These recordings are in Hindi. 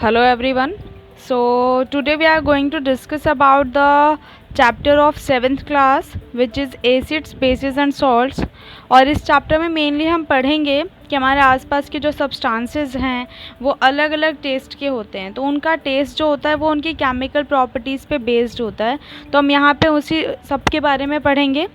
Hello everyone. So today we are going to discuss about the chapter of 7th class which is acids, bases and salts। और इस चैप्टर में मेनली हम पढ़ेंगे कि हमारे आसपास के जो सब्सटेंसेस हैं वो अलग अलग टेस्ट के होते हैं, तो उनका टेस्ट जो होता है वो उनकी केमिकल प्रॉपर्टीज़ पे बेस्ड होता है। तो हम यहाँ पे उसी सब के बारे में पढ़ेंगे।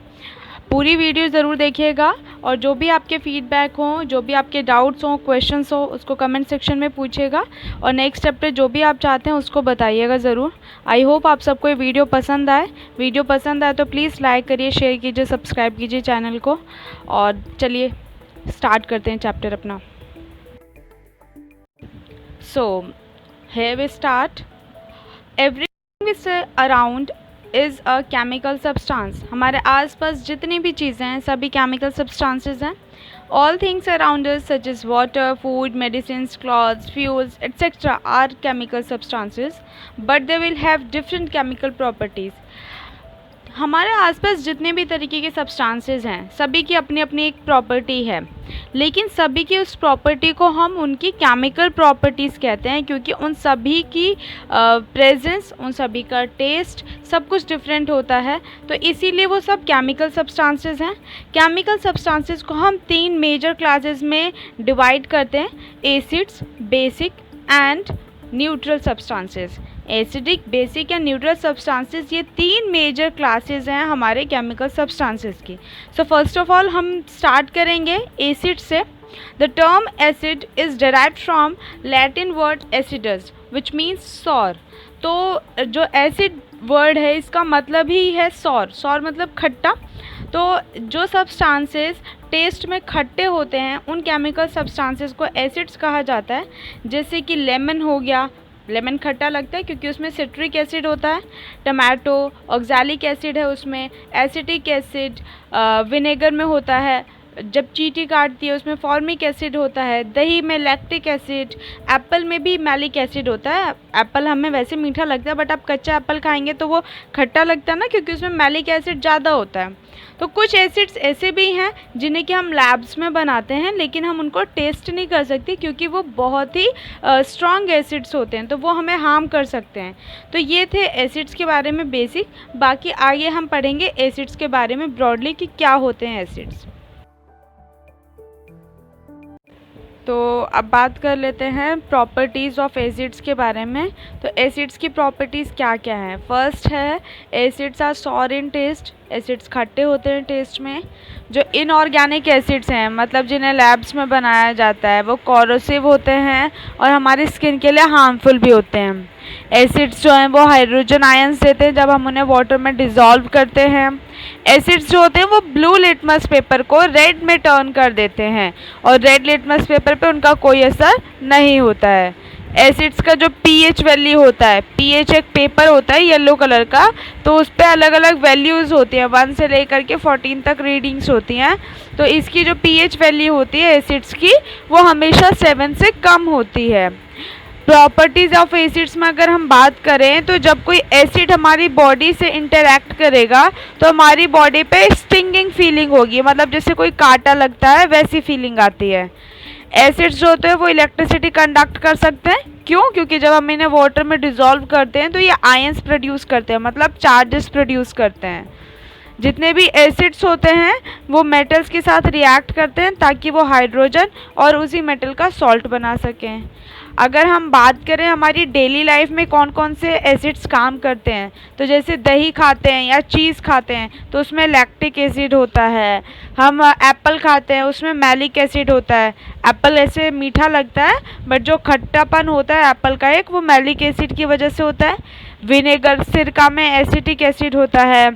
पूरी वीडियो ज़रूर देखिएगा और जो भी आपके फीडबैक हों, जो भी आपके डाउट्स हों, क्वेश्चंस हो, उसको कमेंट सेक्शन में पूछिएगा और नेक्स्ट स्टेप पे जो भी आप चाहते हैं उसको बताइएगा ज़रूर। आई होप आप सबको ये वीडियो पसंद आए। वीडियो पसंद आए तो प्लीज़ लाइक करिए, शेयर कीजिए, सब्सक्राइब कीजिए चैनल को। और चलिए स्टार्ट करते हैं चैप्टर अपना। So here we start. Everything is around is a chemical substance. हमारे आसपास जितनी भी चीज़ें हैं सभी केमिकल सब्सटेंसेस हैं। All things around us such is water, food, medicines, clothes, fuels etcetera are chemical substances, but they will have different chemical properties. हमारे आसपास जितने भी तरीके के सब्सटेंसेस हैं सभी की अपनी अपनी एक प्रॉपर्टी है, लेकिन सभी की उस प्रॉपर्टी को हम उनकी केमिकल प्रॉपर्टीज़ कहते हैं, क्योंकि उन सभी की प्रेजेंस, उन सभी का टेस्ट सब कुछ डिफरेंट होता है, तो इसीलिए वो सब केमिकल सब्सटेंसेस हैं। केमिकल सब्सटेंसेस को हम 3 मेजर क्लासेस में डिवाइड करते हैं: acids, basic and neutral substances. Acidic, basic या न्यूट्रल सब्सटेंसेस, ये 3 मेजर क्लासेस हैं हमारे केमिकल सब्सटेंसेस की। सो फर्स्ट ऑफ ऑल हम स्टार्ट करेंगे एसिड से। The term acid is derived from Latin word acidus which means sour. तो जो एसिड वर्ड है इसका मतलब ही है सॉर। सॉर मतलब खट्टा। तो जो सब्सटेंसेस टेस्ट में खट्टे होते हैं उन केमिकल सब्सटेंसेस को एसिड्स कहा जाता है। जैसे कि लेमन हो गया, लेमन खट्टा लगता है क्योंकि उसमें सिट्रिक एसिड होता है। टमाटो ऑक्सैलिक एसिड है उसमें। एसिटिक एसिड विनेगर में होता है, जब चींटी काटती है उसमें फॉर्मिक एसिड होता है। दही में लैक्टिक एसिड। एप्पल में भी मैलिक एसिड होता है। एप्पल हमें वैसे मीठा लगता है बट आप कच्चा एप्पल खाएंगे तो वो खट्टा लगता है ना, क्योंकि उसमें मैलिक एसिड ज़्यादा होता है। तो कुछ एसिड्स ऐसे भी हैं जिन्हें कि हम लैब्स में बनाते हैं लेकिन हम उनको टेस्ट नहीं कर सकते क्योंकि वो बहुत ही स्ट्रॉन्ग एसिड्स होते हैं, तो वो हमें हार्म कर सकते हैं। तो ये थे एसिड्स के बारे में बेसिक। बाकी आगे हम पढ़ेंगे एसिड्स के बारे में ब्रॉडली कि क्या होते हैं एसिड्स। तो अब बात कर लेते हैं प्रॉपर्टीज़ ऑफ एसिड्स के बारे में। तो एसिड्स की प्रॉपर्टीज़ क्या क्या हैं? फर्स्ट है acids are sour in taste. एसिड्स खट्टे होते हैं टेस्ट में। जो इनऑर्गेनिक एसिड्स हैं, मतलब जिन्हें लैब्स में बनाया जाता है, वो कॉरोसिव होते हैं और हमारी स्किन के लिए हार्मफुल भी होते हैं। एसिड्स जो हैं वो हाइड्रोजन आयंस देते हैं जब हम उन्हें वाटर में डिज़ोल्व करते हैं। एसिड्स जो होते हैं वो ब्लू लिटमस पेपर को रेड में टर्न कर देते हैं और रेड लिटमस पेपर पे उनका कोई असर नहीं होता है। एसिड्स का जो पीएच वैल्यू होता है, पीएच एक पेपर होता है येलो कलर का, तो उस पर अलग अलग वैल्यूज़ होती हैं, 1 से लेकर के 14 तक रीडिंग्स होती हैं। तो इसकी जो पीएच वैल्यू होती है एसिड्स की वो हमेशा 7 से कम होती है। प्रॉपर्टीज़ ऑफ एसिड्स में अगर हम बात करें तो जब कोई एसिड हमारी बॉडी से इंटरैक्ट करेगा तो हमारी बॉडी पे स्टिंगिंग फीलिंग होगी, मतलब जैसे कोई कांटा लगता है वैसी फीलिंग आती है। एसिड्स जो होते हैं वो इलेक्ट्रिसिटी कंडक्ट कर सकते हैं। क्यों? क्योंकि जब हम इन्हें वाटर में डिज़ोल्व करते हैं तो ये आयंस प्रोड्यूस करते हैं, मतलब चार्जेस प्रोड्यूस करते हैं। जितने भी एसिड्स होते हैं वो मेटल्स के साथ रिएक्ट करते हैं ताकि वो हाइड्रोजन और उसी मेटल का सॉल्ट बना सकें। अगर हम बात करें हमारी डेली लाइफ में कौन कौन से एसिड्स काम करते हैं, तो जैसे दही खाते हैं या चीज़ खाते हैं तो उसमें लैक्टिक एसिड होता है। हम एप्पल खाते हैं उसमें मैलिक एसिड होता है। एप्पल ऐसे मीठा लगता है बट जो खट्टापन होता है एप्पल का एक, वो मैलिक एसिड की वजह से होता है। विनेगर, सिरका में एसिटिक एसिड होता है।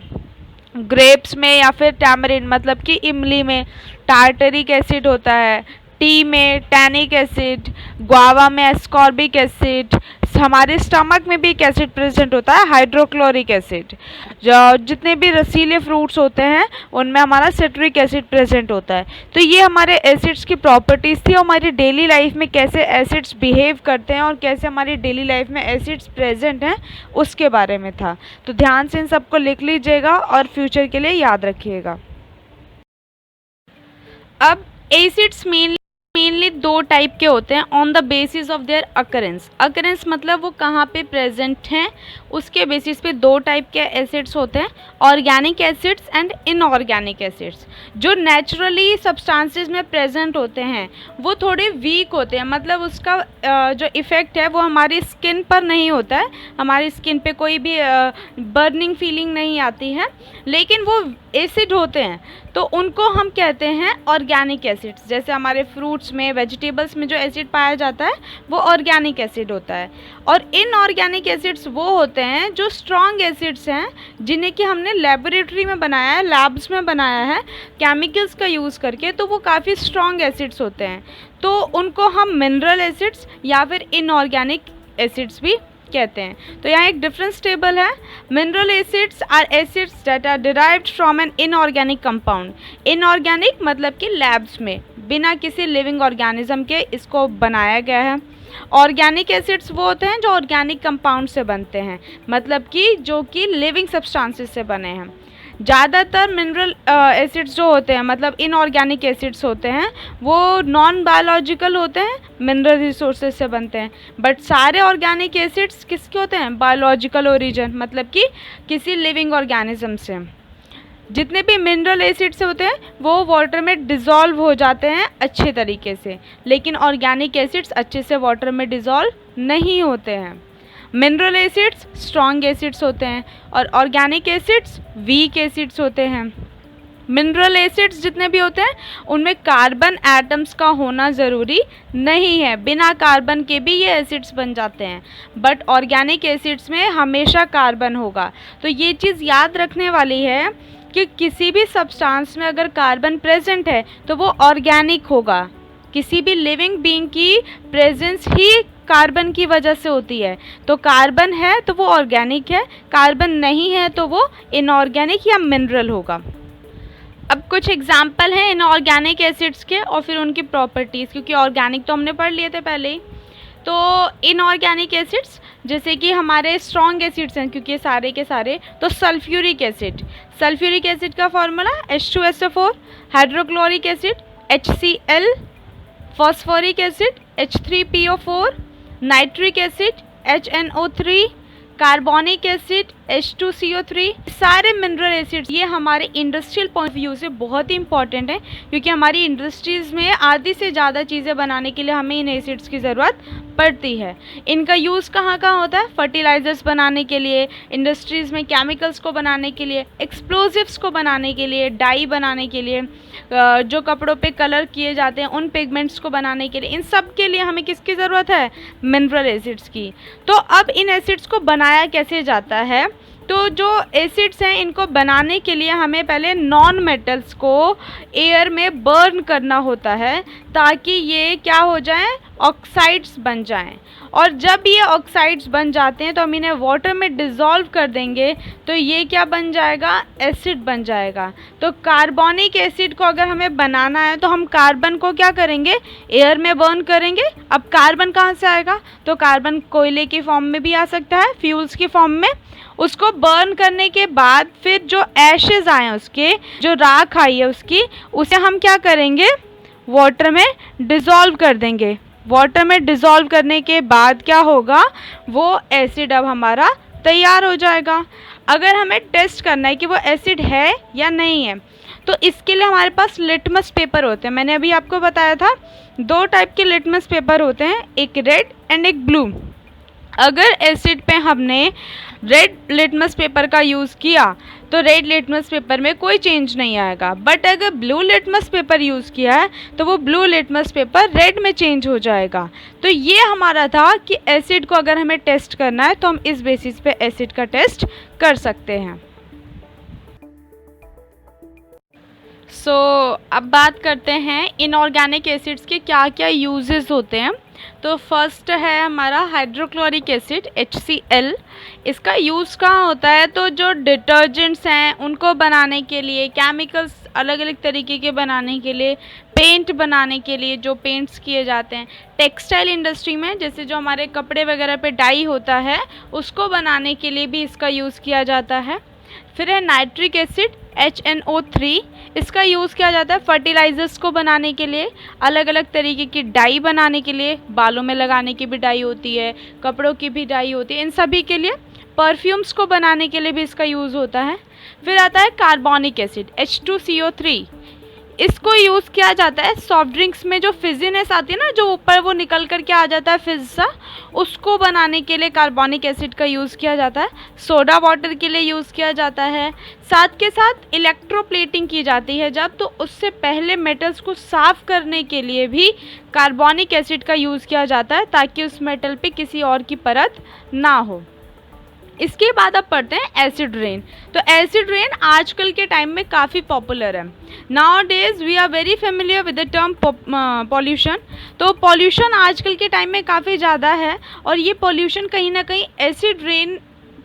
ग्रेप्स में या फिर टैमरिन मतलब कि इमली में टार्टरिक एसिड होता है। टी में टैनिक एसिड, गुआवा में एस्कॉर्बिक एसिड। हमारे स्टमक में भी एक एसिड प्रेजेंट होता है, हाइड्रोक्लोरिक एसिड। जो जितने भी रसीले फ्रूट्स होते हैं उनमें हमारा सिट्रिक एसिड प्रेजेंट होता है। तो ये हमारे एसिड्स की प्रॉपर्टीज़ थी, हमारी डेली लाइफ में कैसे एसिड्स बिहेव करते हैं और कैसे हमारी डेली लाइफ में एसिड्स प्रेजेंट हैं उसके बारे में था। तो ध्यान से इन सबको लिख लीजिएगा और फ्यूचर के लिए याद रखिएगा। अब एसिड्स मेनली मेनली दो टाइप के होते हैं on the basis of their occurrence. Occurrence मतलब वो कहाँ पे प्रेजेंट हैं, उसके बेसिस पे दो टाइप के एसिड्स होते हैं, organic acids and inorganic acids. जो नेचुरली सब्सटेंसेस में प्रेजेंट होते हैं वो थोड़े वीक होते हैं, मतलब उसका जो इफ़ेक्ट है वो हमारी स्किन पर नहीं होता है, हमारी स्किन पे कोई भी बर्निंग फीलिंग नहीं आती है, लेकिन वो एसिड होते हैं तो उनको हम कहते हैं ऑर्गेनिक एसिड्स। जैसे हमारे फ्रूट्स में, वेजिटेबल्स में जो एसिड पाया जाता है वो ऑर्गेनिक एसिड होता है। और इनऑर्गेनिक एसिड्स वो होते हैं जो स्ट्रॉन्ग एसिड्स हैं, जिन्हें कि हमने लेबोरेटरी में बनाया है, लैब्स में बनाया है केमिकल्स का यूज़ करके, तो वो काफ़ी स्ट्रॉन्ग एसिड्स होते हैं, तो उनको हम मिनरल एसिड्स या फिर इनऑर्गेनिक एसिड्स भी कहते हैं। तो यहाँ एक डिफरेंस टेबल है। Mineral acids are acids that are derived from an inorganic compound. Inorganic मतलब कि लैब्स में बिना किसी लिविंग ऑर्गेनिज्म के इसको बनाया गया है। ऑर्गेनिक एसिड्स वो होते हैं जो ऑर्गेनिक कंपाउंड से बनते हैं, मतलब कि जो कि लिविंग सब्सटेंसेस से बने हैं। ज़्यादातर मिनरल एसिड्स जो होते हैं, मतलब इनऑर्गेनिक एसिड्स होते हैं, वो नॉन बायोलॉजिकल होते हैं, मिनरल रिसोर्सेज से बनते हैं। बट सारे ऑर्गेनिक एसिड्स किसके होते हैं? बायोलॉजिकल ओरिजिन, मतलब कि किसी लिविंग ऑर्गेनिज्म से। जितने भी मिनरल एसिड्स होते हैं वो वाटर में डिज़ोल्व हो जाते हैं अच्छे तरीके से, लेकिन ऑर्गेनिक एसिड्स अच्छे से वाटर में डिज़ोल्व नहीं होते हैं। मिनरल एसिड्स स्ट्रॉन्ग एसिड्स होते हैं और ऑर्गेनिक एसिड्स वीक एसिड्स होते हैं। मिनरल एसिड्स जितने भी होते हैं उनमें कार्बन एटम्स का होना ज़रूरी नहीं है, बिना कार्बन के भी ये एसिड्स बन जाते हैं। बट ऑर्गेनिक एसिड्स में हमेशा कार्बन होगा। तो ये चीज़ याद रखने वाली है कि किसी भी सब्सटेंस में अगर कार्बन प्रेजेंट है तो वो ऑर्गेनिक होगा। किसी भी लिविंग बीइंग की प्रेजेंस ही कार्बन की वजह से होती है। तो कार्बन है तो वो ऑर्गेनिक है, कार्बन नहीं है तो वो इनऑर्गेनिक या मिनरल होगा। अब कुछ एग्जाम्पल हैं इनऑर्गेनिक एसिड्स के और फिर उनकी प्रॉपर्टीज़, क्योंकि ऑर्गेनिक तो हमने पढ़ लिए थे पहले ही। तो इनऑर्गेनिक एसिड्स जैसे कि हमारे स्ट्रॉन्ग एसिड्स हैं, क्योंकि सारे के सारे, तो सल्फ्यूरिक एसिड। सल्फ्यूरिक एसिड का formula H2SO4, hydrochloric acid HCl, phosphoric acid H3PO4, nitric acid HNO3, carbonic acid H2CO3। सारे मिनरल एसिड्स ये हमारे इंडस्ट्रियल पॉइंट ऑफ व्यू से बहुत ही इंपॉर्टेंट है, क्योंकि हमारी इंडस्ट्रीज़ में आधी से ज़्यादा चीज़ें बनाने के लिए हमें इन एसिड्स की ज़रूरत पड़ती है। इनका यूज़ कहाँ कहाँ होता है? फर्टिलाइज़र्स बनाने के लिए, इंडस्ट्रीज़ में केमिकल्स को बनाने के लिए, एक्सप्लोजिव्स को बनाने के लिए, डाई बनाने के लिए, जो कपड़ों पे कलर किए जाते हैं उन पिगमेंट्स को बनाने के लिए, इन सब के लिए हमें किसकी ज़रूरत है? मिनरल एसिड्स की। तो अब इन एसिड्स को बनाया कैसे जाता है? तो जो एसिड्स हैं इनको बनाने के लिए हमें पहले नॉन मेटल्स को एयर में बर्न करना होता है, ताकि ये क्या हो जाएं? ऑक्साइड्स बन जाएं। और जब ये ऑक्साइड्स बन जाते हैं तो हम इन्हें वाटर में डिज़ोल्व कर देंगे, तो ये क्या बन जाएगा? एसिड बन जाएगा। तो कार्बोनिक एसिड को अगर हमें बनाना है तो हम कार्बन को क्या करेंगे? एयर में बर्न करेंगे। अब कार्बन कहाँ से आएगा? तो कार्बन कोयले की फॉर्म में भी आ सकता है, फ्यूल्स की फॉर्म में। उसको बर्न करने के बाद फिर जो एशेज आए हैं, उसके जो राख आई है उसकी, उसे हम क्या करेंगे? वाटर में डिज़ोल्व कर देंगे। वाटर में डिज़ोल्व करने के बाद क्या होगा? वो एसिड अब हमारा तैयार हो जाएगा। अगर हमें टेस्ट करना है कि वो एसिड है या नहीं है, तो इसके लिए हमारे पास लिटमस पेपर होते हैं। मैंने अभी आपको बताया था दो टाइप के लिटमस पेपर होते हैं, एक रेड एंड एक ब्लू। अगर एसिड पे हमने रेड लिटमस पेपर का यूज़ किया तो रेड लिटमस पेपर में कोई चेंज नहीं आएगा। बट अगर ब्लू लिटमस पेपर यूज़ किया है तो वो ब्लू लिटमस पेपर रेड में चेंज हो जाएगा। तो ये हमारा था कि एसिड को अगर हमें टेस्ट करना है तो हम इस बेसिस पे एसिड का टेस्ट कर सकते हैं। अब बात करते हैं इनऑर्गेनिक एसिड्स के क्या क्या यूजेस होते हैं। तो फर्स्ट है हमारा हाइड्रोक्लोरिक एसिड HCl। इसका यूज़ कहाँ होता है? तो जो डिटर्जेंट्स हैं उनको बनाने के लिए, केमिकल्स अलग अलग तरीके के बनाने के लिए, पेंट बनाने के लिए जो पेंट्स किए जाते हैं, टेक्सटाइल इंडस्ट्री में जैसे जो हमारे कपड़े वगैरह पे डाई होता है उसको बनाने के लिए भी इसका यूज़ किया जाता है। फिर है नाइट्रिक एसिड HNO3। इसका यूज़ किया जाता है फर्टिलाइज़र्स को बनाने के लिए, अलग अलग तरीके की डाई बनाने के लिए, बालों में लगाने की भी डाई होती है, कपड़ों की भी डाई होती है, इन सभी के लिए, परफ्यूम्स को बनाने के लिए भी इसका यूज़ होता है। फिर आता है कार्बोनिक एसिड H2CO3, इसको यूज़ किया जाता है सॉफ्ट ड्रिंक्स में, जो फिजीनेस आती है ना, जो ऊपर वो निकल कर के आ जाता है फिज सा, उसको बनाने के लिए कार्बोनिक एसिड का यूज़ किया जाता है। सोडा वाटर के लिए यूज़ किया जाता है। साथ के साथ इलेक्ट्रोप्लेटिंग की जाती है जब, तो उससे पहले मेटल्स को साफ़ करने के लिए भी कार्बोनिक एसिड का यूज़ किया जाता है, ताकि उस मेटल पे किसी और की परत ना हो। इसके बाद अब पढ़ते हैं एसिड रेन। तो एसिड रेन आजकल के टाइम में काफ़ी पॉपुलर है। Nowadays we are very familiar with the term pollution. तो पॉल्यूशन आजकल के टाइम में काफ़ी ज़्यादा है, और ये पॉल्यूशन कहीं ना कहीं एसिड रेन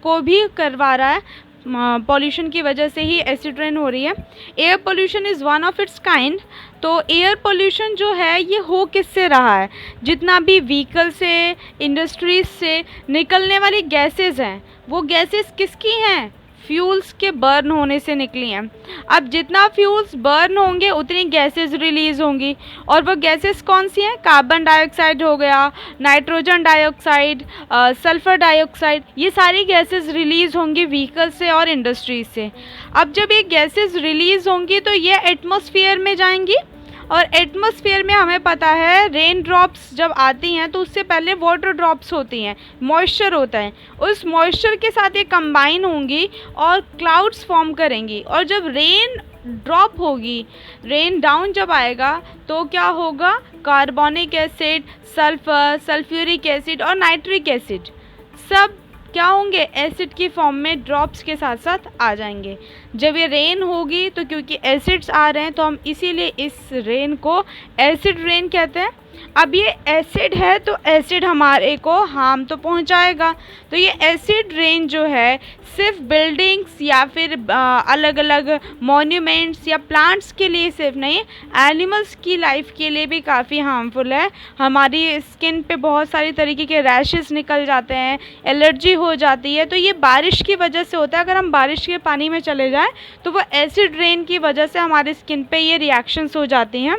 को भी करवा रहा है। पॉल्यूशन की वजह से ही एसिड रेन हो रही है। Air pollution is one of its kind. तो एयर पोल्यूशन जो है ये हो किससे रहा है? जितना भी व्हीकल से, इंडस्ट्रीज से निकलने वाली गैसेस हैं, वो गैसेस किसकी हैं? फ्यूल्स के बर्न होने से निकली हैं। अब जितना फ्यूल्स बर्न होंगे उतनी गैसेस रिलीज़ होंगी, और वो गैसेस कौन सी हैं? कार्बन डाइऑक्साइड हो गया, नाइट्रोजन डाइऑक्साइड, सल्फ़र डाइऑक्साइड, ये सारी गैसेस रिलीज़ होंगी व्हीकल से और इंडस्ट्रीज से। अब जब ये गैसेस रिलीज़ होंगी तो ये एटमॉस्फेयर में जाएंगी, और एटमॉस्फेयर में हमें पता है रेन ड्रॉप्स जब आती हैं तो उससे पहले वाटर ड्रॉप्स होती हैं, मॉइस्चर होता है, उस मॉइस्चर के साथ ये कंबाइन होंगी और क्लाउड्स फॉर्म करेंगी। और जब रेन ड्रॉप होगी, रेन डाउन जब आएगा, तो क्या होगा? Carbonic acid, sulphur, sulphuric acid और नाइट्रिक एसिड सब क्या होंगे? एसिड की फॉर्म में ड्रॉप्स के साथ साथ आ जाएंगे। जब ये रेन होगी तो क्योंकि एसिड्स आ रहे हैं तो हम इसीलिए इस रेन को एसिड रेन कहते हैं। अब ये एसिड है तो एसिड हमारे को हार्म तो पहुंचाएगा। तो ये एसिड रेन जो है सिर्फ बिल्डिंग्स या फिर अलग अलग मॉन्यूमेंट्स या प्लांट्स के लिए सिर्फ नहीं, एनिमल्स की लाइफ के लिए भी काफ़ी हार्मफुल है। हमारी स्किन पे बहुत सारी तरीके के रैशेस निकल जाते हैं, एलर्जी हो जाती है। तो ये बारिश की वजह से होता है। अगर हम बारिश के पानी में चले जाएं तो वो एसिड रेन की वजह से हमारी स्किन पे ये रिएक्शंस हो जाती हैं।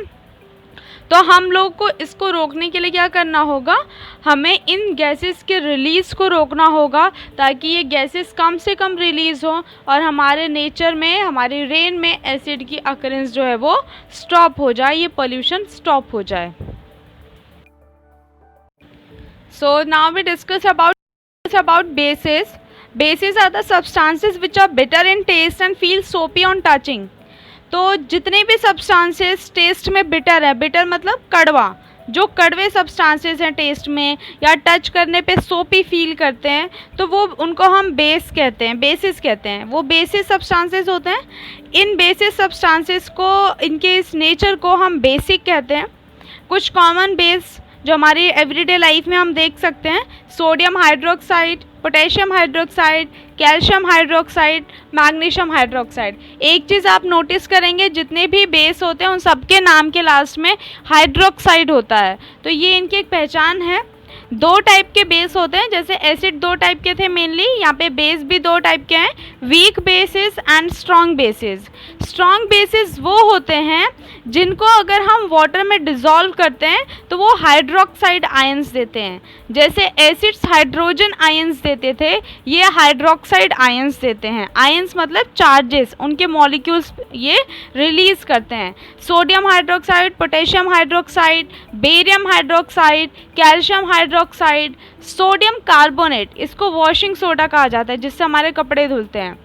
तो हम लोग को इसको रोकने के लिए क्या करना होगा? हमें इन गैसेस के रिलीज़ को रोकना होगा, ताकि ये गैसेस कम से कम रिलीज़ हो और हमारे नेचर में, हमारे रेन में एसिड की अकरेंस जो है वो स्टॉप हो जाए, ये पोल्यूशन स्टॉप हो जाए। So now we discuss about bases. Bases are the substances which are bitter in taste and feel soapy on touching. तो जितने भी सब्सटेंसेस टेस्ट में बिटर है, बिटर मतलब कड़वा, जो कड़वे सब्सटेंसेस हैं टेस्ट में या टच करने पे सोपी फील करते हैं, तो वो उनको हम बेस कहते हैं, बेसिस कहते हैं। वो बेसिस सब्सटेंसेस होते हैं। इन बेसिस सब्सटेंसेस को, इनके इस नेचर को हम बेसिक कहते हैं। कुछ कॉमन बेस जो हमारी एवरीडे लाइफ में हम देख सकते हैं: sodium hydroxide, potassium hydroxide, calcium hydroxide, magnesium hydroxide. एक चीज़ आप नोटिस करेंगे, जितने भी बेस होते हैं उन सबके नाम के लास्ट में हाइड्रोक्साइड होता है। तो ये इनकी एक पहचान है। दो टाइप के बेस होते हैं, जैसे एसिड दो टाइप के थे मेनली, यहाँ पे बेस भी दो टाइप के हैं: weak bases and strong bases. Strong bases वो होते हैं जिनको अगर हम वाटर में डिज़ोल्व करते हैं तो वो हाइड्रोक्साइड आयंस देते हैं। जैसे एसिड्स हाइड्रोजन आयंस देते थे, ये हाइड्रोक्साइड आयंस देते हैं। आयंस मतलब चार्जेस, उनके मॉलिक्यूल्स ये रिलीज़ करते हैं। Sodium hydroxide, potassium hydroxide, barium hydroxide, calcium hydroxide, sodium carbonate, इसको वॉशिंग सोडा कहा जाता है जिससे हमारे कपड़े धुलते हैं।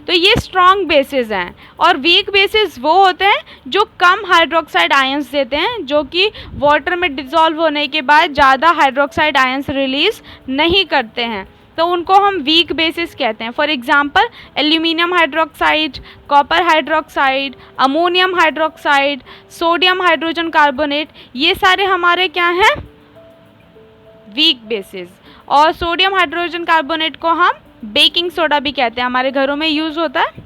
तो ये स्ट्रॉन्ग बेसिस हैं। और वीक बेसिस वो होते हैं जो कम हाइड्रोक्साइड आयंस देते हैं, जो कि वाटर में डिज़ोल्व होने के बाद ज़्यादा हाइड्रोक्साइड आयंस रिलीज़ नहीं करते हैं, तो उनको हम वीक बेसिस कहते हैं। For example aluminium hydroxide, copper hydroxide, ammonium hydroxide, sodium hydrogen carbonate, ये सारे हमारे क्या हैं? Weak bases. और सोडियम हाइड्रोजन कार्बोनेट को हम बेकिंग सोडा भी कहते हैं, हमारे घरों में यूज़ होता है।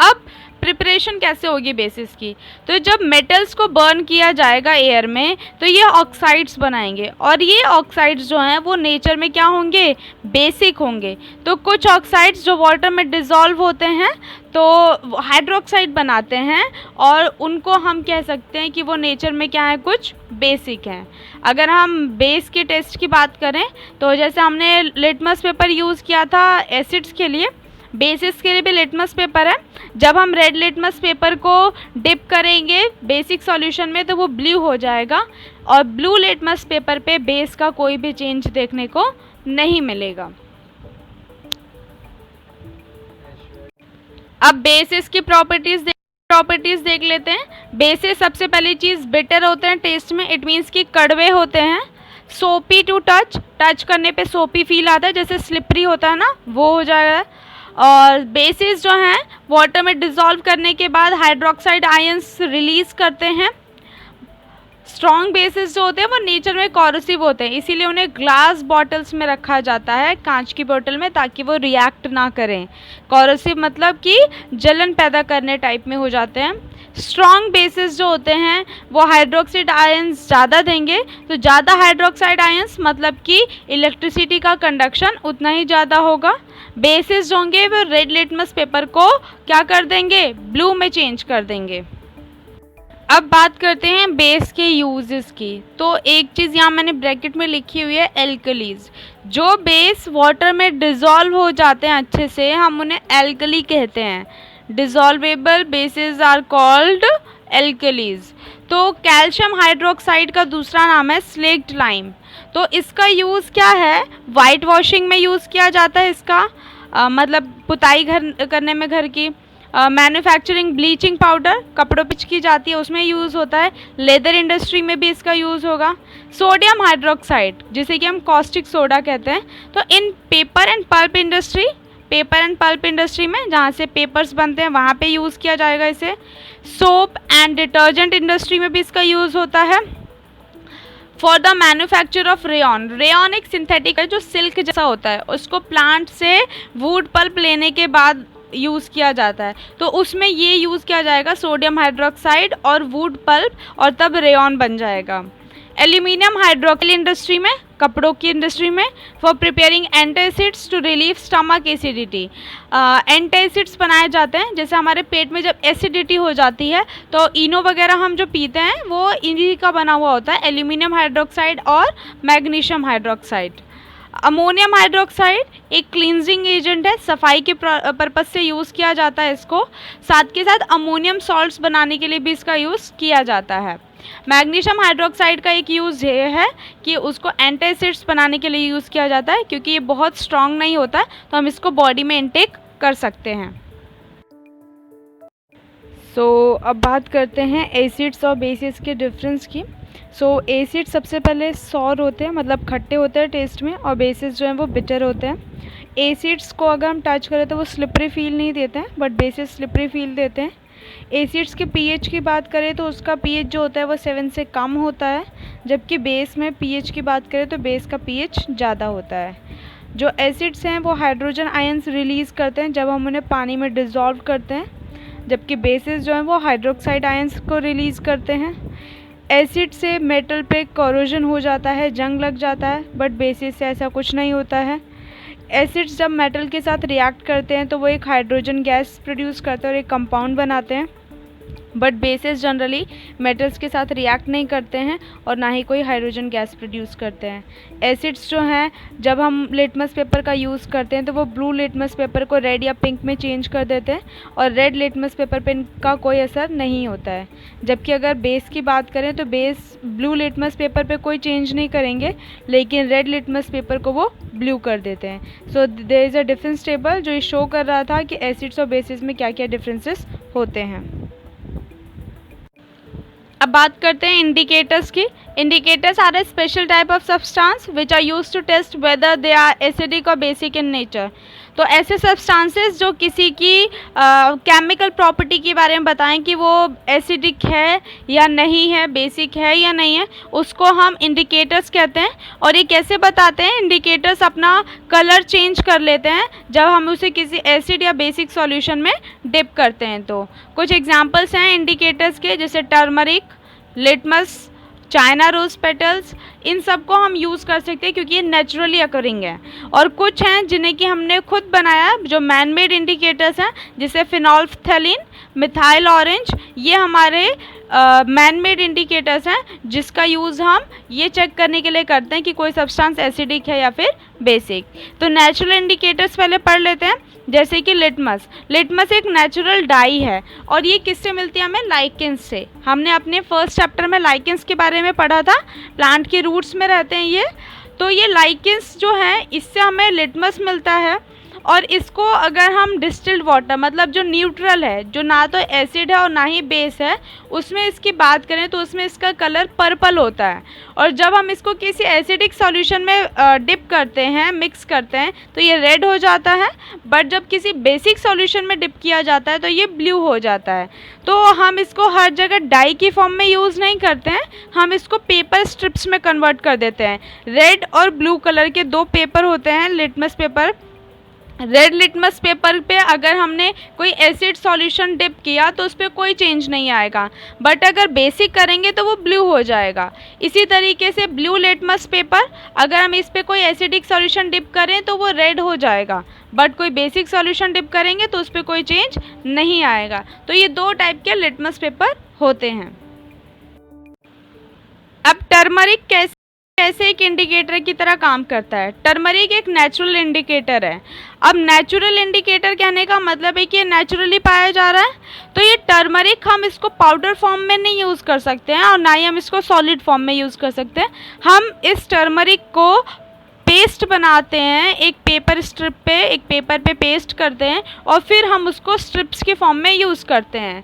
अब प्रिपरेशन कैसे होगी बेसिस की, तो जब मेटल्स को बर्न किया जाएगा एयर में तो ये ऑक्साइड्स बनाएंगे, और ये ऑक्साइड्स जो हैं वो नेचर में क्या होंगे, बेसिक होंगे। तो कुछ ऑक्साइड्स जो वाटर में डिज़ोल्व होते हैं तो हाइड्रोक्साइड बनाते हैं, और उनको हम कह सकते हैं कि वो नेचर में क्या है, कुछ बेसिक हैं। अगर हम बेस के टेस्ट की बात करें तो जैसे हमने लिटमस पेपर यूज़ किया था एसिड्स के लिए, बेसिस के लिए भी लिटमस पेपर है। जब हम रेड लिटमस पेपर को डिप करेंगे बेसिक सॉल्यूशन में तो वो ब्लू हो जाएगा, और ब्लू लिटमस पेपर पे बेस का कोई भी चेंज देखने को नहीं मिलेगा। अब बेसिस की प्रॉपर्टीज़ देख लेते हैं। बेसिस सबसे पहली चीज़ बिटर होते हैं टेस्ट में, इट मीन्स कि कड़वे होते हैं। सोपी टू टच करने पे सोपी फील आता है, जैसे स्लिपरी होता है ना, वो हो जाएगा। और बेसिस जो हैं वाटर में डिज़ोल्व करने के बाद हाइड्रोक्साइड आयंस रिलीज़ करते हैं। स्ट्रॉन्ग बेसिस जो होते हैं वो नेचर में कॉरोसिव होते हैं, इसीलिए उन्हें ग्लास बॉटल्स में रखा जाता है, कांच की बोतल में, ताकि वो रिएक्ट ना करें। कॉरोसिव मतलब कि जलन पैदा करने टाइप में हो जाते हैं। स्ट्रॉन्ग बेसिस जो होते हैं वो हाइड्रोक्साइड आयंस ज़्यादा देंगे, तो ज़्यादा हाइड्रोक्साइड आयंस मतलब कि इलेक्ट्रिसिटी का कंडक्शन उतना ही ज़्यादा होगा। बेसिस जो होंगे वो रेड लिटमस पेपर को क्या कर देंगे, ब्लू में चेंज कर देंगे। अब बात करते हैं बेस के यूजेस की। तो एक चीज़ यहाँ मैंने ब्रैकेट में लिखी हुई है, एल्कलीज। जो बेस वाटर में डिज़ोल्व हो जाते हैं अच्छे से, हम उन्हें एल्कली कहते हैं। डिज़ोल्वेबल बेसिस आर कॉल्ड एल्कलीज। तो कैल्शियम हाइड्रोक्साइड का दूसरा नाम है स्लेक्ड लाइम। तो इसका यूज़ क्या है, वाइट वॉशिंग में यूज़ किया जाता है इसका, मतलब पुताई करने में घर की। मैन्युफैक्चरिंग ब्लीचिंग पाउडर, कपड़ों पिच की जाती है उसमें यूज़ होता है। लेदर इंडस्ट्री में भी इसका यूज़ होगा। सोडियम हाइड्रोक्साइड जिसे कि हम कॉस्टिक सोडा कहते हैं, तो इन पेपर एंड पल्प इंडस्ट्री में जहाँ से पेपर्स बनते हैं वहाँ पे यूज़ किया जाएगा इसे। सोप एंड डिटर्जेंट इंडस्ट्री में भी इसका यूज़ होता है। For the manufacture of rayon, rayon एक सिंथेटिक है जो सिल्क जैसा होता है, उसको प्लांट से वुड पल्प लेने के बाद यूज़ किया जाता है, तो उसमें ये यूज़ किया जाएगा सोडियम हाइड्रोक्साइड और वुड पल्प, और तब रेयॉन बन जाएगा। एल्यूमिनियम हाइड्रोक्साइड इंडस्ट्री में, कपड़ों की इंडस्ट्री में, for preparing antacids to relieve stomach acidity. Antacids बनाए जाते हैं, जैसे हमारे पेट में जब एसिडिटी हो जाती है तो इनो वगैरह हम जो पीते हैं वो इन्हीं का बना हुआ होता है, एल्यूमिनियम हाइड्रोक्साइड और मैग्नीशियम हाइड्रोक्साइड। अमोनियम हाइड्रोक्साइड एक क्लींजिंग एजेंट है, सफाई के पर्पज़ से यूज़ किया जाता है इसको। साथ के साथ अमोनियम सॉल्ट्स बनाने के लिए भी इसका यूज़ किया जाता है। मैग्नीशियम हाइड्रोक्साइड का एक यूज़ ये है कि उसको एंटासिड्स बनाने के लिए यूज़ किया जाता है, क्योंकि ये बहुत स्ट्रॉन्ग नहीं होता है, तो हम इसको बॉडी में इनटेक कर सकते हैं। अब बात करते हैं एसिड्स और बेसिस के डिफरेंस की। एसिड सबसे पहले सॉर होते हैं, मतलब खट्टे होते हैं टेस्ट में, और बेसिस जो हैं वो बिटर होते हैं। एसिड्स को अगर हम टच करें तो वो स्लिपरी फील नहीं देते हैं, बट बेसिस स्लिपरी फील देते हैं। एसिड्स के पीएच की बात करें तो उसका पीएच जो होता है वो 7 से कम होता है, जबकि बेस में पीएच की बात करें तो बेस का पीएच ज़्यादा होता है। जो एसिड्स हैं वो हाइड्रोजन आयंस रिलीज़ करते हैं जब हम उन्हें पानी में डिज़ोल्व करते हैं, जबकि बेसिस जो हैं वो हाइड्रोक्साइड आयंस को रिलीज़ करते हैं। एसिड से मेटल पे कोरोजन हो जाता है, जंग लग जाता है, बट बेसिस से ऐसा कुछ नहीं होता है। एसिड्स जब मेटल के साथ रिएक्ट करते हैं तो वो एक हाइड्रोजन गैस प्रोड्यूस करते हैं और एक कंपाउंड बनाते हैं, बट बेसिस जनरली मेटल्स के साथ रिएक्ट नहीं करते हैं और ना ही कोई हाइड्रोजन गैस प्रोड्यूस करते हैं। एसिड्स जो हैं जब हम लिटमस पेपर का यूज़ करते हैं तो वो ब्लू लिटमस पेपर को रेड या पिंक में चेंज कर देते हैं, और रेड लिटमस पेपर पे इनका कोई असर नहीं होता है। जबकि अगर बेस की बात करें तो बेस ब्लू लिटमस पेपर पे कोई चेंज नहीं करेंगे, लेकिन रेड लिटमस पेपर को वो ब्लू कर देते हैं। So there is a difference table जो ये शो कर रहा था कि एसिड्स और बेसिस में क्या क्या डिफरेंसेस होते हैं। अब बात करते हैं इंडिकेटर्स की। Indicators are a special type of substance which are used to test whether they are acidic और बेसिक इन नेचर। तो ऐसे सब्सटेंसेस जो किसी की केमिकल प्रॉपर्टी के बारे में बताएं कि वो एसिडिक है या नहीं है, बेसिक है या नहीं है, उसको हम इंडिकेटर्स कहते हैं। और ये कैसे बताते हैं? इंडिकेटर्स अपना कलर चेंज कर लेते हैं जब हम उसे किसी एसिड या बेसिक सॉल्यूशन में डिप करते हैं। तो कुछ एग्जांपल्स हैं इंडिकेटर्स के, जैसे turmeric, litmus, China rose petals, इन सब को हम यूज़ कर सकते हैं क्योंकि ये नेचुरली अकरिंग है। और कुछ हैं जिन्हें कि हमने खुद बनाया, जो मैन मेड इंडिकेटर्स हैं, जैसे फिनोल्फ्थेलिन, मिथाइल ऑरेंज, ये हमारे मैन मेड इंडिकेटर्स हैं जिसका यूज़ हम ये चेक करने के लिए करते हैं कि कोई सब्सटेंस एसिडिक है या फिर बेसिक। तो नेचुरल इंडिकेटर्स पहले पढ़ लेते हैं, जैसे कि लिटमस। लिटमस एक नेचुरल डाई है और ये किससे मिलती है? हमें लाइकेंस से। हमने अपने फर्स्ट चैप्टर में लाइकेंस के बारे में पढ़ा था, प्लांट के रूट्स में रहते हैं ये। तो ये लाइकेंस जो है, इससे हमें लिटमस मिलता है। और इसको अगर हम डिस्टिल्ड वाटर, मतलब जो न्यूट्रल है, जो ना तो एसिड है और ना ही बेस है, उसमें इसकी बात करें तो उसमें इसका कलर पर्पल होता है। और जब हम इसको किसी एसिडिक सॉल्यूशन में डिप करते हैं, मिक्स करते हैं, तो ये रेड हो जाता है। बट जब किसी बेसिक सॉल्यूशन में डिप किया जाता है तो ये ब्लू हो जाता है। तो हम इसको हर जगह डाई की फॉर्म में यूज़ नहीं करते हैं, हम इसको पेपर स्ट्रिप्स में कन्वर्ट कर देते हैं। रेड और ब्लू कलर के दो पेपर होते हैं litmus paper. Red litmus paper पे अगर हमने कोई एसिड सॉल्यूशन डिप किया तो उस पर कोई चेंज नहीं आएगा, बट अगर बेसिक करेंगे तो वो ब्लू हो जाएगा। इसी तरीके से ब्लू लिटमस पेपर, अगर हम इस पर कोई एसिडिक सॉल्यूशन डिप करें तो वो रेड हो जाएगा, बट कोई बेसिक सॉल्यूशन डिप करेंगे तो उस पर कोई चेंज नहीं आएगा। तो ये दो टाइप के लिटमस पेपर होते हैं। अब टर्मरिक कैसे एक इंडिकेटर की तरह काम करता है? टर्मरिक एक नेचुरल इंडिकेटर है। अब नेचुरल इंडिकेटर कहने का मतलब है कि ये नेचुरली पाया जा रहा है। तो ये टर्मरिक हम इसको पाउडर फॉर्म में नहीं यूज़ कर सकते हैं और ना ही हम इसको सॉलिड फॉर्म में यूज़ कर सकते हैं। हम इस टर्मरिक को पेस्ट बनाते हैं, एक पेपर स्ट्रिप पे, एक पेपर पे पेस्ट करते हैं और फिर हम उसको स्ट्रिप्स के फॉर्म में यूज़ करते हैं।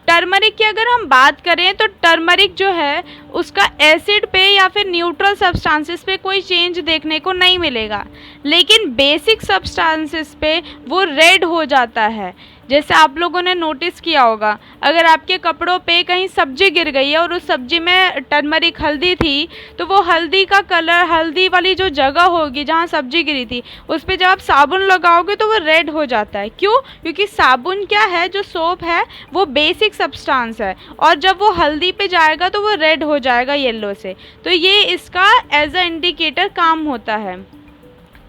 टर्मरिक की अगर हम बात करें तो टर्मरिक जो है उसका एसिड पे या फिर न्यूट्रल सब्सटेंसेस पे कोई चेंज देखने को नहीं मिलेगा, लेकिन बेसिक सब्सटेंसेस पे वो रेड हो जाता है। जैसे आप लोगों ने नोटिस किया होगा, अगर आपके कपड़ों पे कहीं सब्जी गिर गई है और उस सब्जी में टर्मरिक हल्दी थी, तो वो हल्दी का कलर, हल्दी वाली जो जगह होगी जहाँ सब्जी गिरी थी, उस पर जब आप साबुन लगाओगे तो वो रेड हो जाता है। क्यों? क्योंकि साबुन क्या है, जो सोप है वो बेसिक सब्सटेंस है और जब वो हल्दी पे जाएगा तो वो रेड हो जाएगा येलो से। तो ये इसका एज अ इंडिकेटर काम होता है।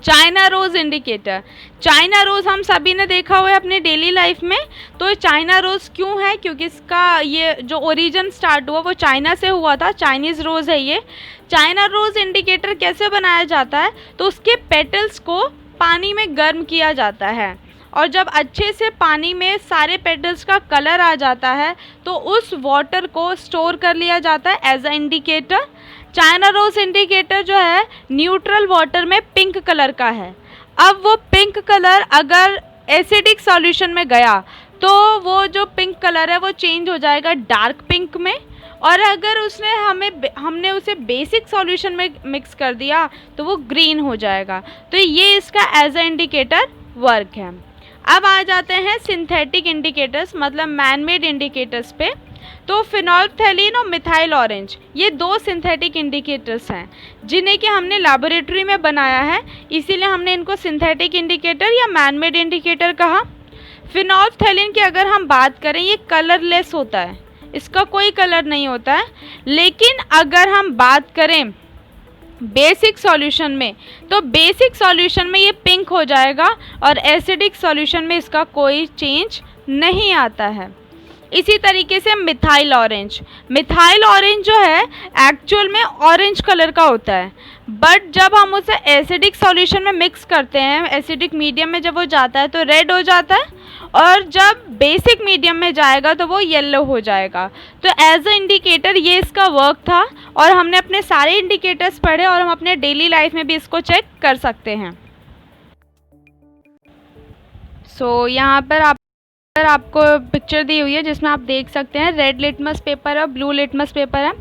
China rose indicator. China rose हम सभी ने देखा हुआ है अपने डेली लाइफ में। तो चाइना रोज़ क्यों है? क्योंकि इसका ये जो ओरिजिन स्टार्ट हुआ वो चाइना से हुआ था, चाइनीज़ रोज़ है ये। चाइना रोज़ इंडिकेटर कैसे बनाया जाता है? तो उसके पेटल्स को पानी में गर्म किया जाता है और जब अच्छे से पानी में सारे पेटल्स का कलर आ जाता है तो उस वाटर को स्टोर कर लिया जाता है as a indicator. China rose indicator जो है न्यूट्रल वाटर में पिंक कलर का है। अब वो पिंक कलर अगर एसिडिक सॉल्यूशन में गया तो वो जो पिंक कलर है वो चेंज हो जाएगा डार्क पिंक में, और अगर हमने उसे बेसिक सॉल्यूशन में मिक्स कर दिया तो वो ग्रीन हो जाएगा। तो ये इसका एज अ इंडिकेटर वर्क है। अब आ जाते हैं सिंथेटिक इंडिकेटर्स, मतलब मैन मेड इंडिकेटर्स पे। तो फिनोल्फ्थेलिन और मिथाइल ऑरेंज, ये दो सिंथेटिक इंडिकेटर्स हैं जिन्हें कि हमने लैबोरेटरी में बनाया है, इसीलिए हमने इनको सिंथेटिक इंडिकेटर या मैन मेड इंडिकेटर कहा। फिनोल्फ्थेलिन की अगर हम बात करें, ये कलरलेस होता है, इसका कोई कलर नहीं होता है। लेकिन अगर हम बात करें बेसिक सॉल्यूशन में, तो बेसिक सॉल्यूशन में ये पिंक हो जाएगा और एसिडिक सॉल्यूशन में इसका कोई चेंज नहीं आता है। इसी तरीके से मिथाइल ऑरेंज, मिथाइल ऑरेंज जो है एक्चुअल में ऑरेंज कलर का होता है, बट जब हम उसे एसिडिक सॉल्यूशन में मिक्स करते हैं, एसिडिक मीडियम में जब वो जाता है तो रेड हो जाता है, और जब बेसिक मीडियम में जाएगा तो वो येलो हो जाएगा। तो एज अ इंडिकेटर ये इसका वर्क था और हमने अपने सारे इंडिकेटर्स पढ़े और हम अपने डेली लाइफ में भी इसको चेक कर सकते हैं। सो यहाँ पर आप सर आपको पिक्चर दी हुई है जिसमें आप देख सकते हैं रेड लिटमस पेपर है और ब्लू लिटमस पेपर है।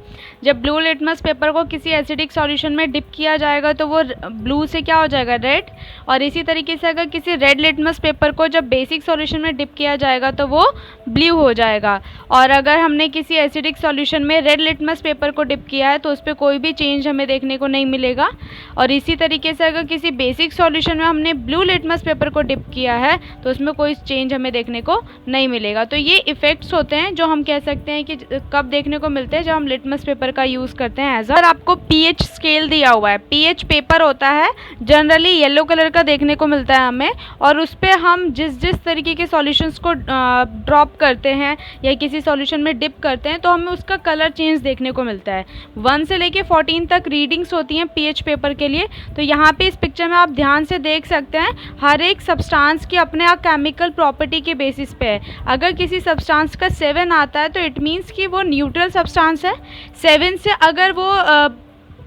जब ब्लू लिटमस पेपर को किसी एसिडिक सॉल्यूशन में डिप किया जाएगा तो वो ब्लू से क्या हो जाएगा, रेड। और इसी तरीके से अगर किसी रेड लिटमस पेपर को जब बेसिक सॉल्यूशन में डिप किया जाएगा तो वो ब्लू हो जाएगा। और अगर हमने किसी एसिडिक सॉल्यूशन में रेड लिटमस पेपर को डिप किया है तो उस पर कोई भी चेंज हमें देखने को नहीं मिलेगा। और इसी तरीके से अगर किसी बेसिक सॉल्यूशन में हमने ब्लू लिटमस पेपर को डिप किया है तो उसमें कोई चेंज हमें देखने को नहीं मिलेगा। तो ये इफ़ेक्ट्स होते हैं जो हम कह सकते हैं कि कब देखने को मिलते हैं, जब हम लिटमस पेपर का यूज़ करते हैं एज अ। आपको पीएच स्केल दिया हुआ है। पीएच पेपर होता है, जनरली येलो कलर का देखने को मिलता है हमें, और उस पर हम जिस तरीके के सॉल्यूशंस को ड्रॉप करते हैं या किसी सॉल्यूशन में डिप करते हैं तो हमें उसका कलर चेंज देखने को मिलता है। 1 से लेके 14 तक रीडिंग्स होती हैं पीएच पेपर के लिए। तो यहाँ पे इस पिक्चर में आप ध्यान से देख सकते हैं हर एक सब्सटेंस की अपने आप केमिकल प्रॉपर्टी के बेसिस पे है। अगर किसी सब्सटेंस का 7 आता है तो इट मीन्स कि वो न्यूट्रल सब्सटेंस है। 7 से अगर वो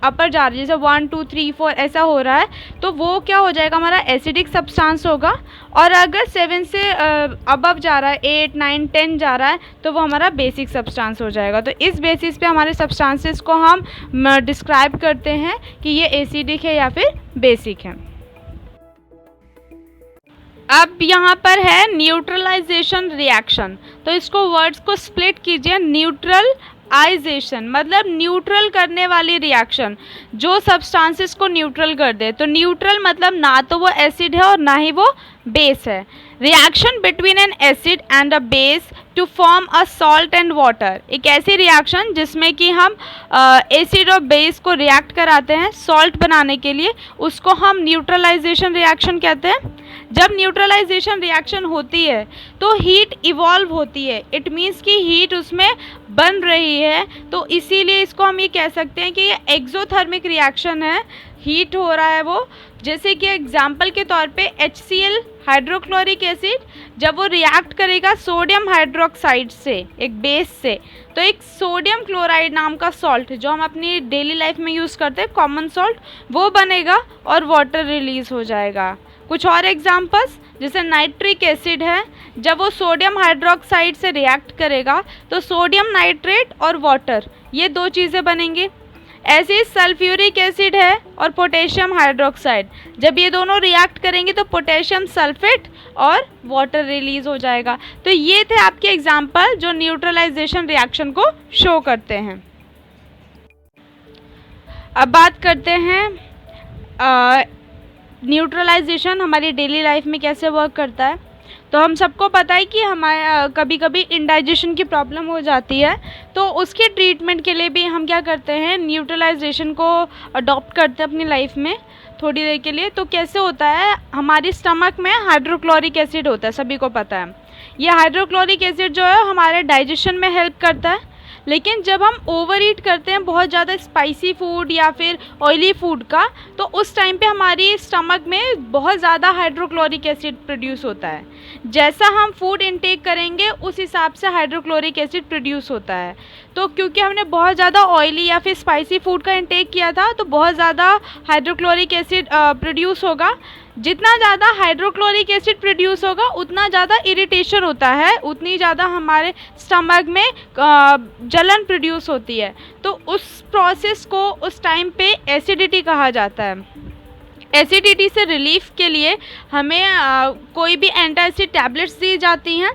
अपर जा रही है, जैसे 1 2 3 4 ऐसा हो रहा है तो वो क्या हो जाएगा, हमारा एसिडिक सब्सटेंस होगा। और अगर 7 से अबव जा रहा है, 8 9 10 जा रहा है तो वो हमारा बेसिक सब्सटेंस हो जाएगा। तो इस बेसिस पे हमारे सब्सटेंसेस को हम डिस्क्राइब करते हैं कि ये एसिडिक है या फिर बेसिक है। अब यहाँ पर है न्यूट्रलाइजेशन रिएक्शन। तो इसको वर्ड्स को स्प्लिट कीजिए। न्यूट्रलाइजेशन मतलब न्यूट्रल करने वाली रिएक्शन, जो सब्सटेंसेस को न्यूट्रल कर दे। तो न्यूट्रल मतलब ना तो वो एसिड है और ना ही वो बेस है। Reaction between an acid and a base to form a salt and water. एक ऐसी रिएक्शन जिसमें कि हम एसिड और बेस को रिएक्ट कराते हैं सॉल्ट बनाने के लिए, उसको हम न्यूट्रलाइजेशन रिएक्शन कहते हैं। जब न्यूट्रलाइजेशन रिएक्शन होती है तो हीट इवॉल्व होती है। इट मीन्स कि हीट उसमें बन रही है, तो इसीलिए इसको हम ये कह सकते हैं कि ये एक्सोथर्मिक रिएक्शन है, हीट हो रहा है वो। जैसे कि एग्जाम्पल के तौर पे HCl हाइड्रोक्लोरिक एसिड जब वो रिएक्ट करेगा सोडियम हाइड्रोक्साइड से, एक बेस से, तो एक सोडियम क्लोराइड नाम का सॉल्ट जो हम अपनी डेली लाइफ में यूज़ करते हैं, कॉमन सॉल्ट, वो बनेगा और वाटर रिलीज हो जाएगा। कुछ और एग्जांपल्स, जैसे नाइट्रिक एसिड है, जब वो सोडियम हाइड्रोक्साइड से रिएक्ट करेगा तो सोडियम नाइट्रेट और वाटर, ये 2 चीज़ें बनेंगी। ऐसे ही सल्फ्यूरिक एसिड है और पोटेशियम हाइड्रोक्साइड, जब ये दोनों रिएक्ट करेंगे तो पोटेशियम सल्फेट और वाटर रिलीज हो जाएगा। तो ये थे आपके एग्जांपल जो न्यूट्रलाइजेशन रिएक्शन को शो करते हैं। अब बात करते हैं न्यूट्रलाइजेशन हमारी डेली लाइफ में कैसे वर्क करता है। तो हम सबको पता है कि हमारे कभी कभी इंडाइजेशन की प्रॉब्लम हो जाती है, तो उसके ट्रीटमेंट के लिए भी हम क्या करते हैं, न्यूट्रलाइजेशन को अडॉप्ट करते हैं अपनी लाइफ में थोड़ी देर के लिए। तो कैसे होता है, हमारी स्टमक में हाइड्रोक्लोरिक एसिड होता है, सभी को पता है। ये हाइड्रोक्लोरिक एसिड जो है हमारे डाइजेशन में हेल्प करता है। लेकिन जब हम ओवर ईट करते हैं बहुत ज़्यादा स्पाइसी फूड या फिर ऑयली फूड का, तो उस टाइम पे हमारी स्टमक में बहुत ज़्यादा हाइड्रोक्लोरिक एसिड प्रोड्यूस होता है। जैसा हम फूड इनटेक करेंगे उस हिसाब से हाइड्रोक्लोरिक एसिड प्रोड्यूस होता है। तो क्योंकि हमने बहुत ज़्यादा ऑयली या फिर स्पाइसी फूड का इनटेक किया था तो बहुत ज़्यादा हाइड्रोक्लोरिक एसिड प्रोड्यूस होगा। जितना ज़्यादा हाइड्रोक्लोरिक एसिड प्रोड्यूस होगा उतना ज़्यादा इरिटेशन होता है, उतनी ज़्यादा हमारे स्टमक में जलन प्रोड्यूस होती है। तो उस प्रोसेस को उस टाइम पे एसिडिटी कहा जाता है। एसिडिटी से रिलीफ के लिए हमें कोई भी एंटासिड टैबलेट्स दी जाती हैं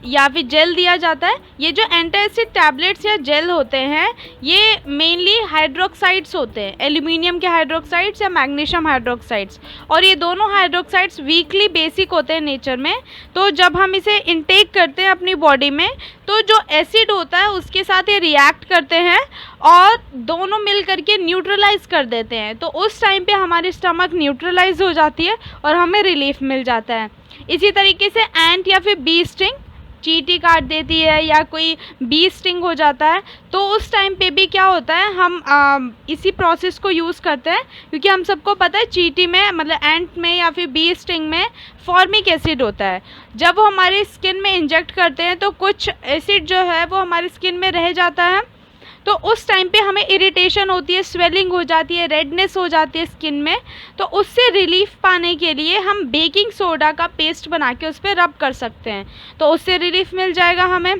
या फिर जेल दिया जाता है। ये जो एंटासिड टैबलेट्स या जेल होते हैं ये मेनली हाइड्रोक्साइड्स होते हैं, एल्यूमिनियम के हाइड्रोक्साइड्स या मैग्नीशियम हाइड्रोक्साइड्स, और ये दोनों हाइड्रोक्साइड्स वीकली बेसिक होते हैं नेचर में। तो जब हम इसे इनटेक करते हैं अपनी बॉडी में तो जो एसिड होता है उसके साथ ये रिएक्ट करते हैं और दोनों मिल करके न्यूट्रलाइज कर देते हैं। तो उस टाइम पे हमारी स्टमक न्यूट्रलाइज हो जाती है और हमें रिलीफ मिल जाता है। इसी तरीके से एंट या फिर बी स्टिंग चींटी काट देती है या कोई बी स्टिंग हो जाता है, तो उस टाइम पे भी क्या होता है, हम इसी प्रोसेस को यूज़ करते हैं। क्योंकि हम सबको पता है चींटी में मतलब एंट में या फिर बी स्टिंग में फॉर्मिक एसिड होता है। जब वो हमारी स्किन में इंजेक्ट करते हैं तो कुछ एसिड जो है वो हमारी स्किन में रह जाता है, तो उस टाइम पे हमें इरिटेशन होती है, स्वेलिंग हो जाती है, रेडनेस हो जाती है स्किन में। तो उससे रिलीफ पाने के लिए हम बेकिंग सोडा का पेस्ट बना के उस पर रब कर सकते हैं, तो उससे रिलीफ मिल जाएगा हमें।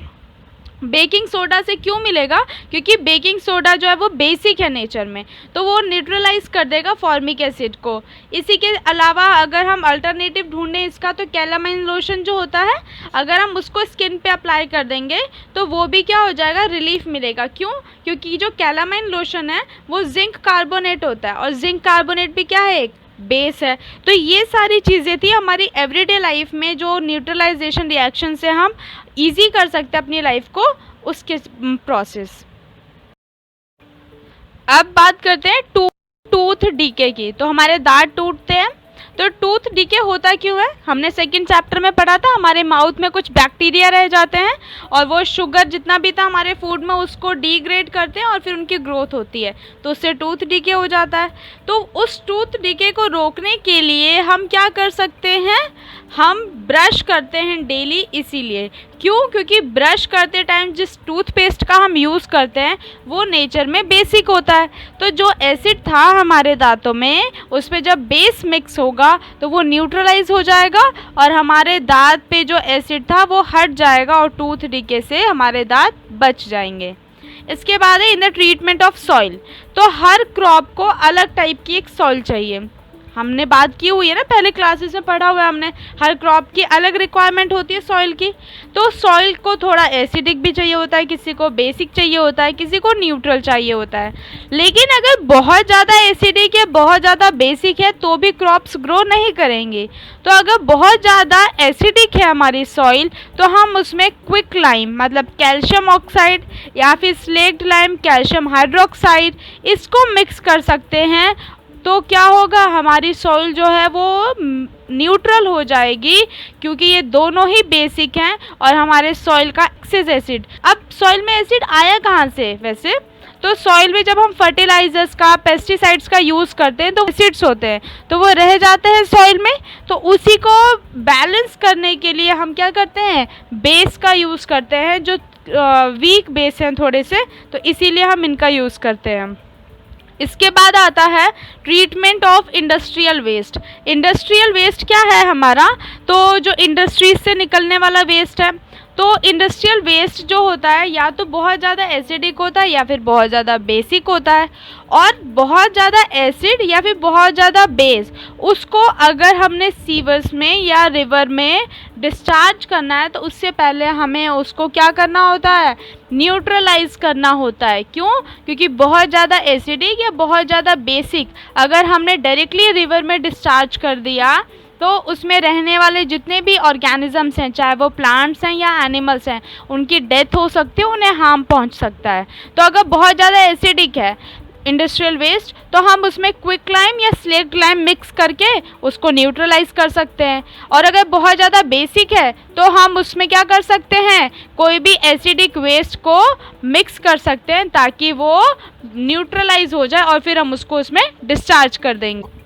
बेकिंग सोडा से क्यों मिलेगा? क्योंकि बेकिंग सोडा जो है वो बेसिक है नेचर में, तो वो न्यूट्रलाइज कर देगा फॉर्मिक एसिड को। इसी के अलावा अगर हम अल्टरनेटिव ढूंढें इसका, तो कैलामाइन लोशन जो होता है, अगर हम उसको स्किन पे अप्लाई कर देंगे तो वो भी क्या हो जाएगा, रिलीफ मिलेगा। क्यों? क्योंकि जो कैलामाइन लोशन है वो जिंक कार्बोनेट होता है, और जिंक कार्बोनेट भी क्या है, एक बेस है। तो ये सारी चीज़ें थी हमारी एवरीडे लाइफ में जो न्यूट्रलाइजेशन रिएक्शन से हम इजी कर सकते हैं अपनी लाइफ को, उसके प्रोसेस। अब बात करते हैं टूथ डीके की। तो हमारे दांत टूटते हैं, तो टूथ डीके होता क्यों है? हमने सेकंड चैप्टर में पढ़ा था, हमारे माउथ में कुछ बैक्टीरिया रह जाते हैं और वो शुगर जितना भी था हमारे फूड में उसको डिग्रेड करते हैं और फिर उनकी ग्रोथ होती है, तो उससे टूथ डीके हो जाता है। तो उस टूथ डीके को रोकने के लिए हम क्या कर सकते हैं, हम ब्रश करते हैं डेली। इसीलिए क्यों? क्योंकि ब्रश करते टाइम जिस टूथपेस्ट का हम यूज़ करते हैं वो नेचर में बेसिक होता है, तो जो एसिड था हमारे दांतों में उस पर जब बेस मिक्स होगा तो वो न्यूट्रलाइज हो जाएगा और हमारे दांत पे जो एसिड था वो हट जाएगा और टूथ डीके से हमारे दांत बच जाएंगे। इसके बाद है in the treatment of soil. तो हर क्रॉप को अलग टाइप की एक सॉइल चाहिए, हमने बात की हुई है ना, पहले क्लासेस में पढ़ा हुआ है हमने, हर क्रॉप की अलग रिक्वायरमेंट होती है सॉइल की। तो सॉइल को थोड़ा एसिडिक भी चाहिए होता है, किसी को बेसिक चाहिए होता है, किसी को न्यूट्रल चाहिए होता है। लेकिन अगर बहुत ज़्यादा एसिडिक है, बहुत ज़्यादा बेसिक है तो भी क्रॉप्स ग्रो नहीं करेंगे। तो अगर बहुत ज़्यादा एसिडिक है हमारी सॉइल तो हम उसमें क्विक लाइम मतलब कैल्शियम ऑक्साइड या फिर स्लेक्ड लाइम कैल्शियम हाइड्रोक्साइड इसको मिक्स कर सकते हैं। तो क्या होगा, हमारी सॉइल जो है वो न्यूट्रल हो जाएगी, क्योंकि ये दोनों ही बेसिक हैं और हमारे सॉइल का एक्सेस एसिड। अब सॉइल में एसिड आया कहाँ से वैसे? तो सॉइल में जब हम फर्टिलाइजर्स का, पेस्टिसाइड्स का यूज़ करते हैं तो एसिड्स होते हैं, तो वो रह जाते हैं सॉइल में। तो उसी को बैलेंस करने के लिए हम क्या करते हैं, बेस का यूज़ करते हैं, जो वीक बेस हैं थोड़े से, तो इसीलिए हम इनका यूज़ करते हैं। इसके बाद आता है treatment of industrial waste. Industrial waste क्या है हमारा? तो जो इंडस्ट्रीज से निकलने वाला वेस्ट है, तो इंडस्ट्रियल वेस्ट जो होता है या तो बहुत ज़्यादा एसिडिक होता है या फिर बहुत ज़्यादा बेसिक होता है। और बहुत ज़्यादा एसिड या फिर बहुत ज़्यादा बेस, उसको अगर हमने सीवर्स में या रिवर में डिस्चार्ज करना है तो उससे पहले हमें उसको क्या करना होता है, न्यूट्रलाइज करना होता है। क्यों? क्योंकि बहुत ज़्यादा एसिडिक या बहुत ज़्यादा बेसिक अगर हमने डायरेक्टली रिवर में डिस्चार्ज कर दिया तो उसमें रहने वाले जितने भी ऑर्गेनिजम्स हैं, चाहे वो प्लांट्स हैं या एनिमल्स हैं, उनकी डेथ हो सकती है, उन्हें हार्म पहुंच सकता है। तो अगर बहुत ज़्यादा एसिडिक है इंडस्ट्रियल वेस्ट तो हम उसमें क्विक लाइम या स्लेक्ट लाइम मिक्स करके उसको न्यूट्रलाइज कर सकते हैं। और अगर बहुत ज़्यादा बेसिक है तो हम उसमें क्या कर सकते हैं, कोई भी एसिडिक वेस्ट को मिक्स कर सकते हैं ताकि वो न्यूट्रलाइज हो जाए और फिर हम उसको उसमें डिस्चार्ज कर देंगे।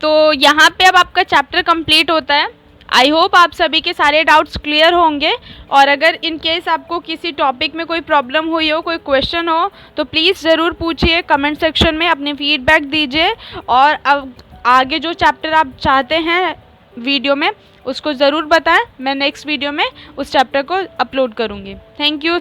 तो यहाँ पे अब आपका चैप्टर कंप्लीट होता है। आई होप आप सभी के सारे डाउट्स क्लियर होंगे, और अगर इन केस आपको किसी टॉपिक में कोई प्रॉब्लम हुई हो, कोई क्वेश्चन हो, तो प्लीज़ ज़रूर पूछिए कमेंट सेक्शन में, अपने फीडबैक दीजिए। और अब आगे जो चैप्टर आप चाहते हैं वीडियो में उसको ज़रूर बताएं, मैं नेक्स्ट वीडियो में उस चैप्टर को अपलोड करूँगी। Thank you.